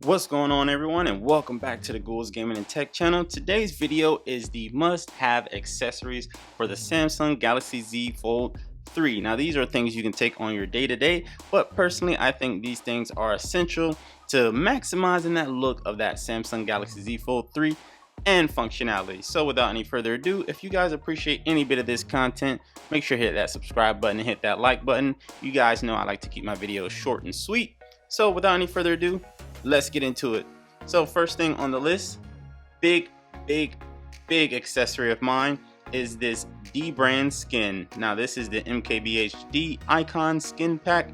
What's going on, everyone, and welcome back to the Gould's Gaming and Tech channel. Today's video is the must-have accessories for the Samsung Galaxy Z Fold 3. Now, these are things you can take on your day-to-day, but personally I think these things are essential to maximizing that look of that Samsung Galaxy Z Fold 3 and functionality. So without any further ado, if you guys appreciate any bit of this content, make sure to hit that subscribe button and hit that like button. You guys know I like to keep my videos short and sweet. So without any further ado, let's get into it. So first thing on the list, big accessory of mine is this DBRAND skin. Now this is the MKBHD icon skin pack,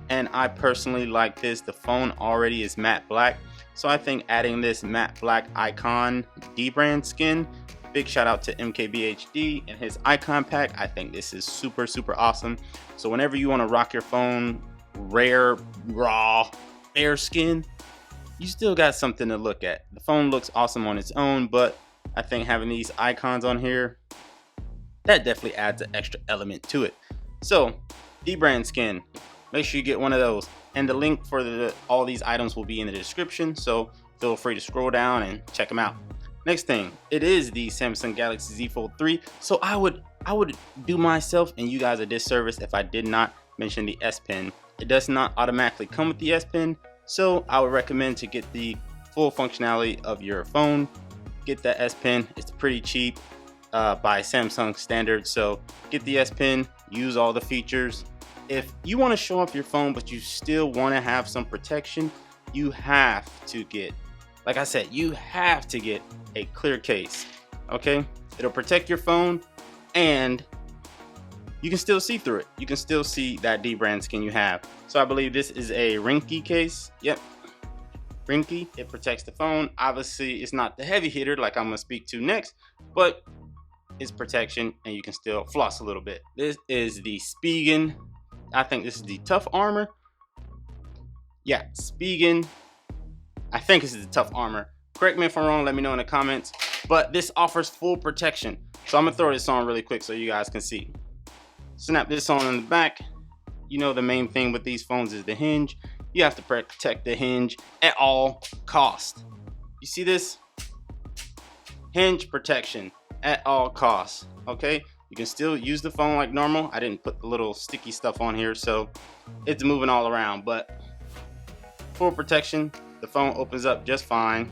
and I personally like this. The phone already is matte black, so I think adding this matte black icon DBRAND skin, big shout out to MKBHD and his icon pack. I think this is super awesome. So whenever you want to rock your phone rare, raw, bare skin, you still got something to look at. The phone looks awesome on its own, but I think having these icons on here, that definitely adds an extra element to it. So DBRAND skin, make sure you get one of those, and the link for all these items will be in the description, so feel free to scroll down and check them out. Next thing, it is the Samsung Galaxy Z Fold 3, so I would do myself and you guys a disservice if I did not mention the S Pen. It does not automatically come with the S Pen, so I would recommend to get the full functionality of your phone. Get that S Pen. It's pretty cheap by Samsung standards, so get the S Pen, use all the features. If you want to show off your phone but you still want to have some protection, you have to get, like I said, you have to get a clear case. Okay, it'll protect your phone and you can still see through it. You can still see that DBRAND skin you have. So I believe this is a Ringke case. Yep, Ringke. It protects the phone. Obviously, it's not the heavy hitter like I'm gonna speak to next, but it's protection and you can still floss a little bit. This is the Spigen. I think this is the Tough Armor. Yeah, Spigen. I think this is the Tough Armor. Correct me if I'm wrong, let me know in the comments. But this offers full protection. So I'm gonna throw this on really quick so you guys can see. Snap this on in the back. You know the main thing with these phones is the hinge. You have to protect the hinge at all costs. You see this? Hinge protection at all costs. Okay, you can still use the phone like normal. I didn't put the little sticky stuff on here, so it's moving all around, but full protection. The phone opens up just fine,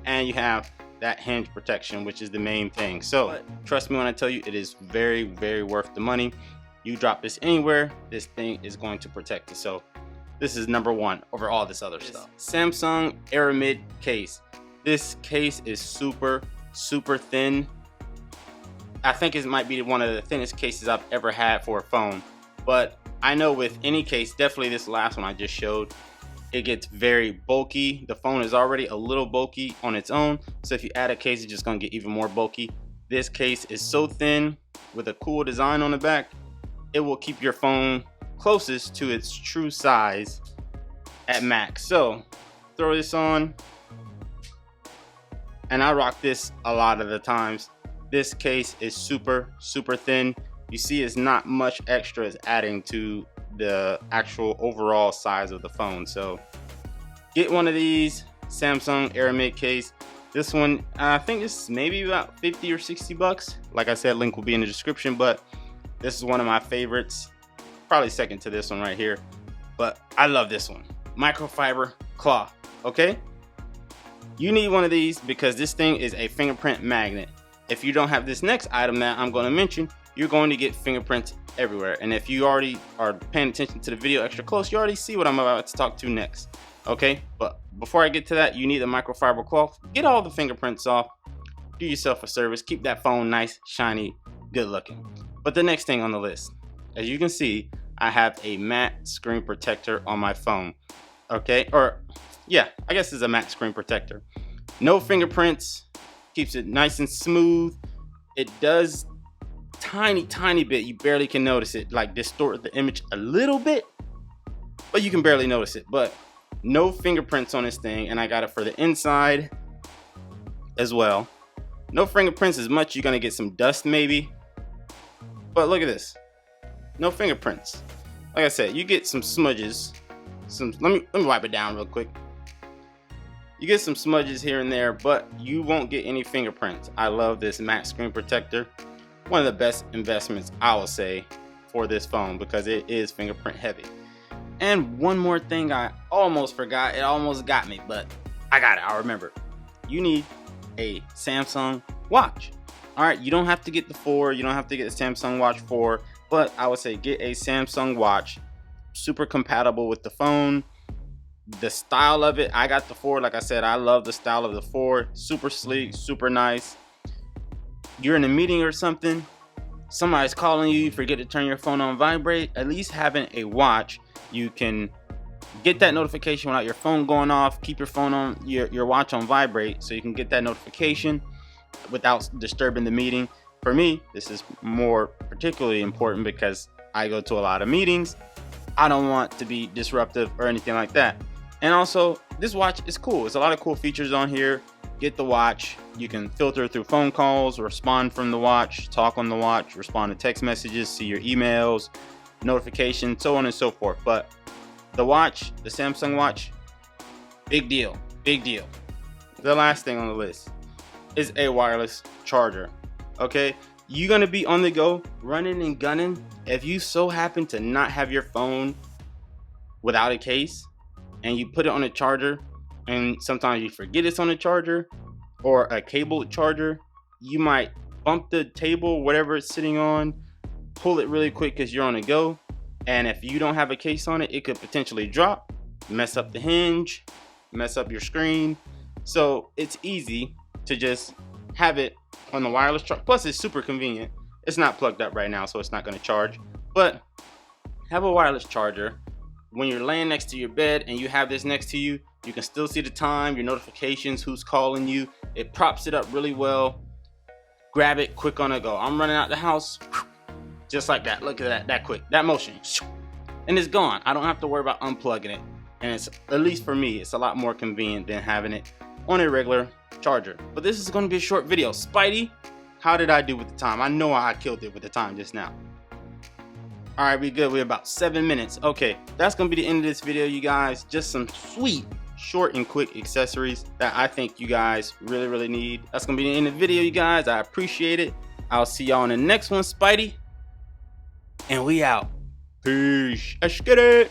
and you have that hinge protection, which is the main thing. So trust me when I tell you, it is very worth the money. You drop this anywhere, this thing is going to protect it. So this is number one over all this other stuff. Samsung Aramid case. This case is super thin. I think it might be one of the thinnest cases I've ever had for a phone, but I know with any case, definitely this last one I just showed, it gets very bulky. The phone is already a little bulky on its own, so if you add a case, it's just gonna get even more bulky. This case is so thin with a cool design on the back, it will keep your phone closest to its true size at max. So throw this on, and I rock this a lot of the times. This case is super thin. You see, it's not much extra is adding to the actual overall size of the phone. So get one of these Samsung Aramid case. This one, I think it's maybe about 50 or 60 bucks. Like I said, link will be in the description, but this is one of my favorites, probably second to this one right here, but I love this one. Microfiber cloth. Okay, you need one of these because this thing is a fingerprint magnet. If you don't have this next item that I'm going to mention, you're going to get fingerprints everywhere. And if you already are paying attention to the video extra close, you already see what I'm about to talk to next. Okay, but before I get to that, you need a microfiber cloth. Get all the fingerprints off, do yourself a service, keep that phone nice, shiny, good looking. But the next thing on the list, as you can see, I have a matte screen protector on my phone. Okay, or yeah, I guess it's a matte screen protector. No fingerprints, keeps it nice and smooth. It does tiny bit, you barely can notice it, like distort the image a little bit, but you can barely notice it. But no fingerprints on this thing, and I got it for the inside as well. No fingerprints as much, you're gonna get some dust maybe, but look at this, no fingerprints. Like I said, you get some smudges, let me wipe it down real quick. You get some smudges here and there, but you won't get any fingerprints. I love this matte screen protector. One of the best investments, I will say, for this phone, because it is fingerprint heavy. And one more thing I almost forgot. It almost got me, but I got it. I remember. You need a Samsung watch. All right, you don't have to get the 4. You don't have to get the Samsung Watch 4, but I would say get a Samsung watch. Super compatible with the phone. The style of it, I got the 4. Like I said, I love the style of the 4. Super sleek, super nice. You're in a meeting or something, somebody's calling you, you forget to turn your phone on vibrate. At least having a watch, you can get that notification without your phone going off. Keep your phone on, your watch on vibrate, so you can get that notification without disturbing the meeting. For me, this is more particularly important because I go to a lot of meetings. I don't want to be disruptive or anything like that. And also, this watch is cool. There's a lot of cool features on here. Get the watch. You can filter through phone calls, respond from the watch, talk on the watch, respond to text messages, see your emails, notifications, so on and so forth. But the watch, the Samsung watch, big deal, big deal. The last thing on the list is a wireless charger. Okay, you're gonna be on the go, running and gunning. If you so happen to not have your phone without a case and you put it on a charger, and sometimes you forget it's on a charger or a cable charger, you might bump the table, whatever it's sitting on, pull it really quick because you're on the go. And if you don't have a case on it, it could potentially drop, mess up the hinge, mess up your screen. So it's easy to just have it on the wireless charger. Plus, it's super convenient. It's not plugged up right now, so it's not going to charge. But have a wireless charger. When you're laying next to your bed and you have this next to you, you can still see the time, your notifications, who's calling you. It props it up really well. Grab it quick on the go. I'm running out the house just like that. Look at that, that quick, that motion, and it's gone. I don't have to worry about unplugging it. And it's, at least for me, it's a lot more convenient than having it on a regular charger. But this is going to be a short video. Spidey, how did I do with the time? I know I killed it with the time just now. All right, we good. We're about 7 minutes. Okay, that's gonna be the end of this video, you guys. Just some sweet, short and quick accessories that I think you guys really need. That's gonna be the end of the video, you guys. I appreciate it. I'll see y'all in the next one, Spidey. And we out. Peace. Let's get it.